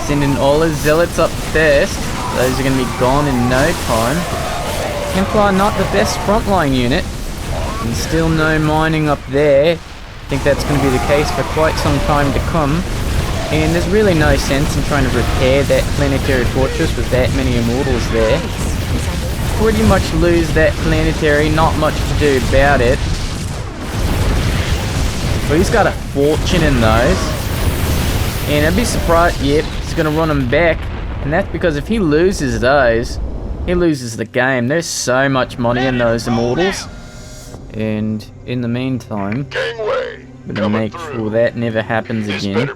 Sending all his zealots up first. Those are going to be gone in no time. Templar not the best frontline unit. And still no mining up there. I think that's going to be the case for quite some time to come. And there's really no sense in trying to repair that planetary fortress with that many immortals there. Pretty much lose that planetary, not much to do about it. But he's got a fortune in those. And I'd be surprised, yep, he's going to run them back. And that's because if he loses those, he loses the game. There's so much money in those immortals. And in the meantime, I'm going to make sure that never happens again.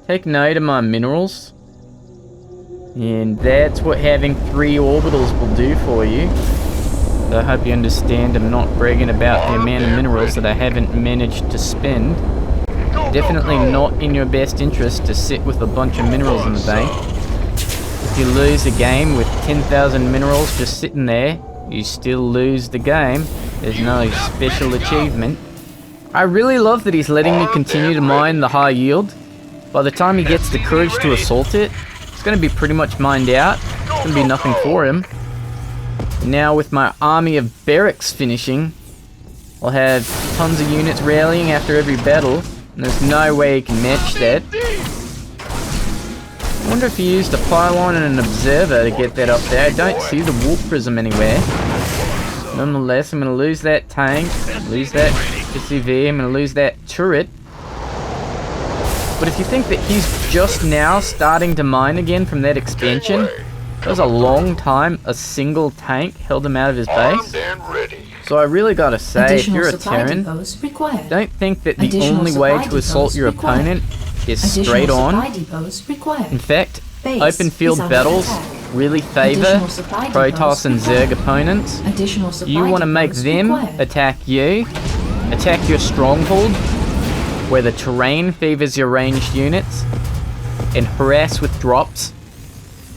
Take note of my minerals. And that's what having 3 orbitals will do for you. So I hope you understand I'm not bragging about the amount of minerals that I haven't managed to spend. Definitely not in your best interest to sit with a bunch of minerals in the bank. If you lose a game with 10,000 minerals just sitting there, you still lose the game. There's no special achievement. I really love that he's letting me continue to mine the high yield. By the time he gets the courage to assault it, it's going to be pretty much mined out. It's going to be nothing for him. And now with my army of barracks finishing, I'll have tons of units rallying after every battle. And there's no way he can match that. I wonder if he used a pylon and an observer to get that up there. I don't see the warp prism anywhere. Nonetheless, I'm going to lose that tank, lose that SUV, I'm going to lose that turret. But if you think that he's just now starting to mine again from that expansion, that was a long time a single tank held him out of his base. So I really gotta say, if you're a Terran, don't think that the only way to assault your opponent is straight on. In fact, open field battles really favor Protoss and Zerg opponents. You want to make them attack you, attack your stronghold, where the terrain favors your ranged units, and harass with drops,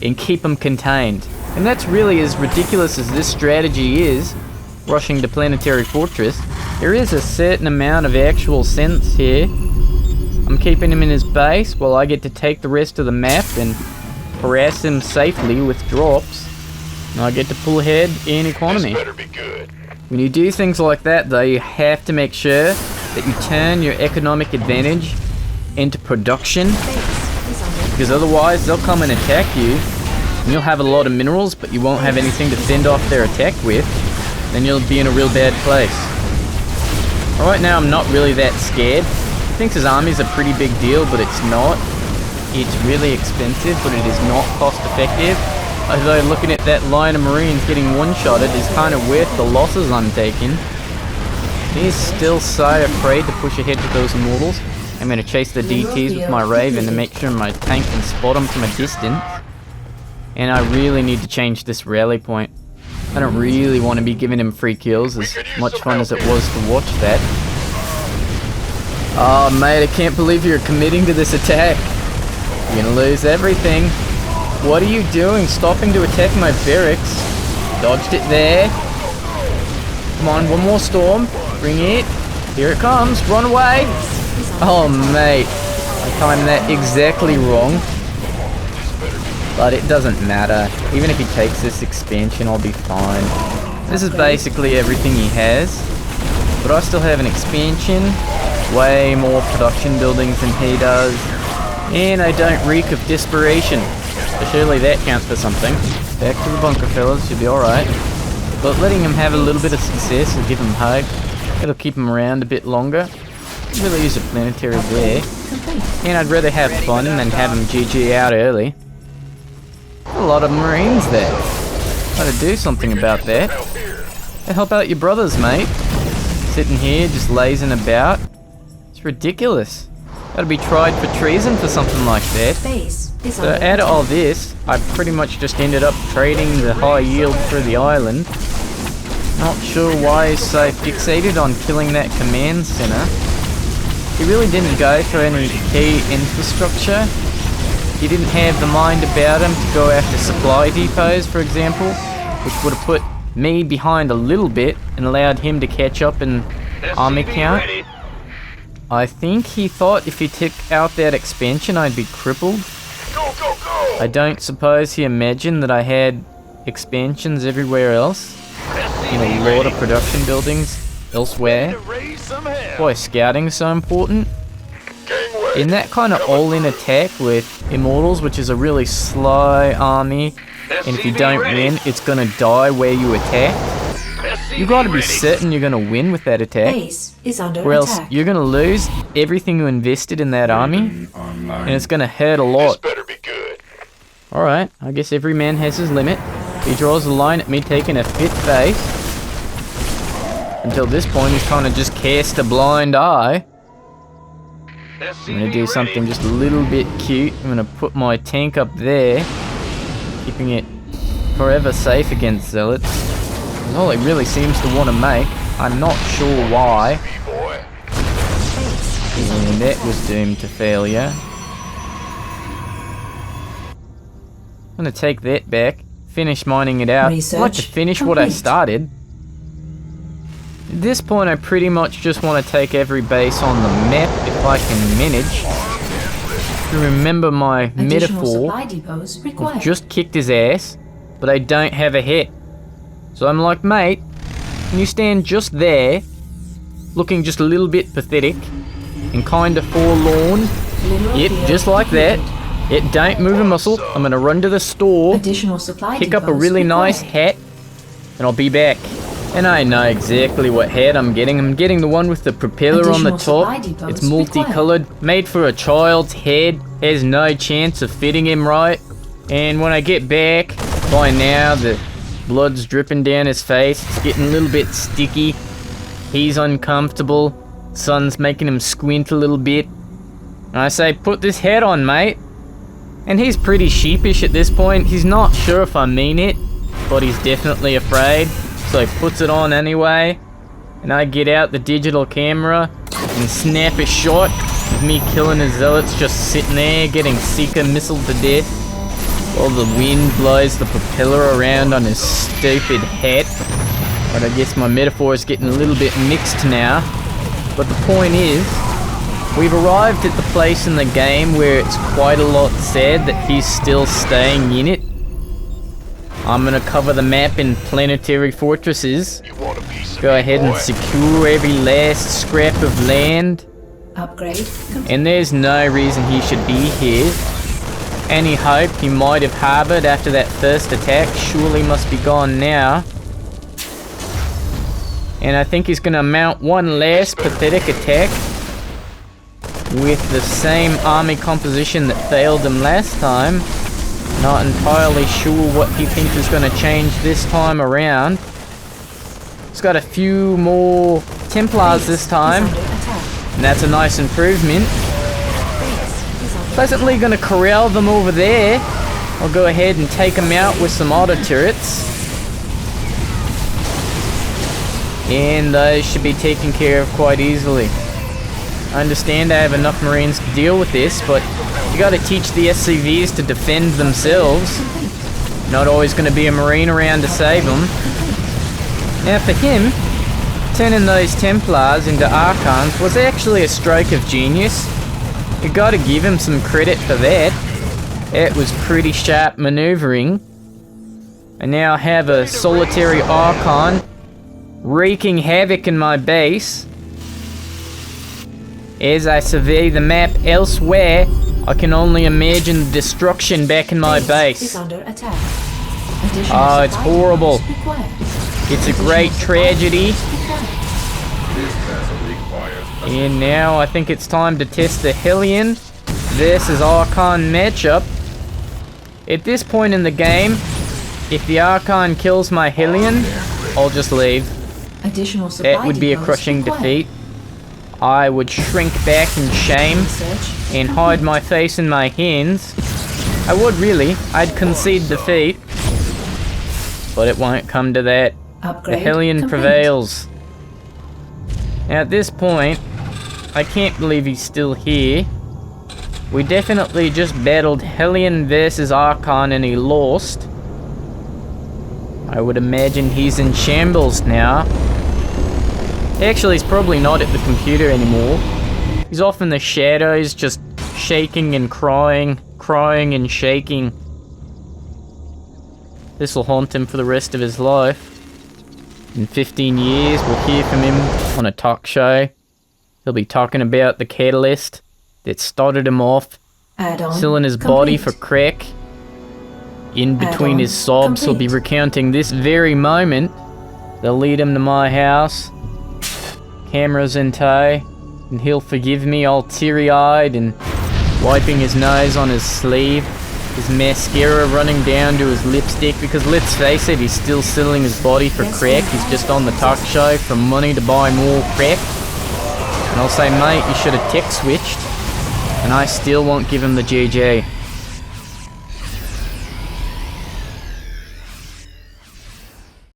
and keep them contained. And that's really as ridiculous as this strategy is, rushing to Planetary Fortress. There is a certain amount of actual sense here. I'm keeping him in his base while I get to take the rest of the map and harass him safely with drops. And I get to pull ahead in economy. When you do things like that though, you have to make sure that you turn your economic advantage into production, because otherwise they'll come and attack you and you'll have a lot of minerals but you won't have anything to fend off their attack with. Then you'll be in a real bad place. Right now I'm not really that scared. He thinks his army's a pretty big deal, but it's not. It's really expensive, but it is not cost effective. Although looking at that line of Marines getting one-shotted is kind of worth the losses I'm taking. He's still so afraid to push ahead with those immortals. I'm going to chase the DTs with my Raven to make sure my tank can spot them from a distance. And I really need to change this rally point. I don't really want to be giving him free kills, as much fun as it was to watch that. Oh mate, I can't believe you're committing to this attack. You're gonna lose everything. What are you doing? Stopping to attack my barracks. Dodged it there. Come on, one more storm. Bring it. Here it comes. Run away. Oh mate, I timed that exactly wrong. But it doesn't matter. Even if he takes this expansion, I'll be fine. This is basically everything he has. But I still have an expansion. Way more production buildings than he does. And I don't reek of desperation. So surely that counts for something. Back to the bunker, fellas. You'll be alright. But letting him have a little bit of success will give him hope. It'll keep him around a bit longer. Really use a planetary there. And I'd rather have fun than have him GG out early. A lot of Marines there. Gotta do something about that. Hey, help out your brothers, mate. Sitting here just lazing about. It's ridiculous. Gotta be tried for treason for something like that. So out of all this, I pretty much just ended up trading the high yield for the island. Not sure why he's so fixated on killing that command center. He really didn't go for any key infrastructure. He didn't have the mind about him to go after supply depots, for example, which would have put me behind a little bit and allowed him to catch up in army count. I think he thought if he took out that expansion I'd be crippled. I don't suppose he imagined that I had expansions everywhere else. In a lot of production buildings elsewhere. Why scouting is so important. In that kind of all-in attack with Immortals, which is a really sly army, and if you don't win, it's gonna die where you attack. You gotta be certain you're gonna win with that attack, or else you're gonna lose everything you invested in that army, and it's gonna hurt a lot. Alright, I guess every man has his limit. He draws a line at me taking a 5th base. Until this point, he's kind of just cast a blind eye. I'm gonna do something just a little bit cute. I'm gonna put my tank up there, keeping it forever safe against zealots. That's all it really seems to want to make. I'm not sure why. And that was doomed to failure. I'm gonna take that back, finish mining it out. I'd like to finish what I started. At this point, I pretty much just want to take every base on the map if I can manage. If you remember my metaphor, I've just kicked his ass, but I don't have a hit. So I'm like, mate, can you stand just there, looking just a little bit pathetic and kind of forlorn? Yep, just like that. Yep, don't move a muscle. I'm going to run to the store, pick up a really nice hat, and I'll be back. And I know exactly what hat I'm getting. I'm getting the one with the propeller on the top. It's multicolored, made for a child's head. Has no chance of fitting him right. And when I get back, by now the blood's dripping down his face. It's getting a little bit sticky. He's uncomfortable. Sun's making him squint a little bit. And I say, put this hat on, mate. And he's pretty sheepish at this point. He's not sure if I mean it, but he's definitely afraid. So he puts it on anyway, and I get out the digital camera and snap a shot of me killing his zealots just sitting there getting Seeker missiled to death while the wind blows the propeller around on his stupid hat. But I guess my metaphor is getting a little bit mixed now. But the point is, we've arrived at the place in the game where it's quite a lot sad that he's still staying in it. I'm gonna cover the map in planetary fortresses. Go ahead and secure every last scrap of land. Upgrade complete. And there's no reason he should be here. Any hope he might have harbored after that first attack surely must be gone now. And I think he's gonna mount one last pathetic attack with the same army composition that failed him last time. Not entirely sure what he thinks is going to change this time around. He's got a few more Templars this time, and that's a nice improvement. Pleasantly going to corral them over there. I'll go ahead and take them out with some auto turrets. And those should be taken care of quite easily. I understand I have enough Marines to deal with this, but you gotta teach the SCVs to defend themselves. Not always gonna be a Marine around to save them. Now for him, turning those Templars into Archons was actually a stroke of genius. You gotta give him some credit for that. It was pretty sharp maneuvering. I now have a solitary Archon wreaking havoc in my base. As I survey the map elsewhere, I can only imagine the destruction back in my base. Oh, it's horrible. It's a great tragedy. And now I think it's time to test the Hellion versus Archon matchup. At this point in the game, if the Archon kills my Hellion, I'll just leave. That would be a crushing defeat. I would shrink back in shame and hide my face in my hands. I would really. I'd concede defeat. But it won't come to that. The Hellion prevails. Now at this point, I can't believe he's still here. We definitely just battled Hellion versus Archon and he lost. I would imagine he's in shambles now. Actually, he's probably not at the computer anymore. He's off in the shadows, just shaking and crying crying and shaking. This will haunt him for the rest of his life. In 15 years, we'll hear from him on a talk show. He'll be talking about the catalyst that started him off, Add-on selling his body complete. for crack. In between Add-on his sobs, he'll be complete. recounting this very moment. They'll lead him to my house, cameras in tow, and he'll forgive me all teary-eyed and wiping his nose on his sleeve, his mascara running down to his lipstick, because let's face it, he's still selling his body for crack. He's just on the talk show for money to buy more crack. And I'll say, mate, you should have tech switched, and I still won't give him the GG.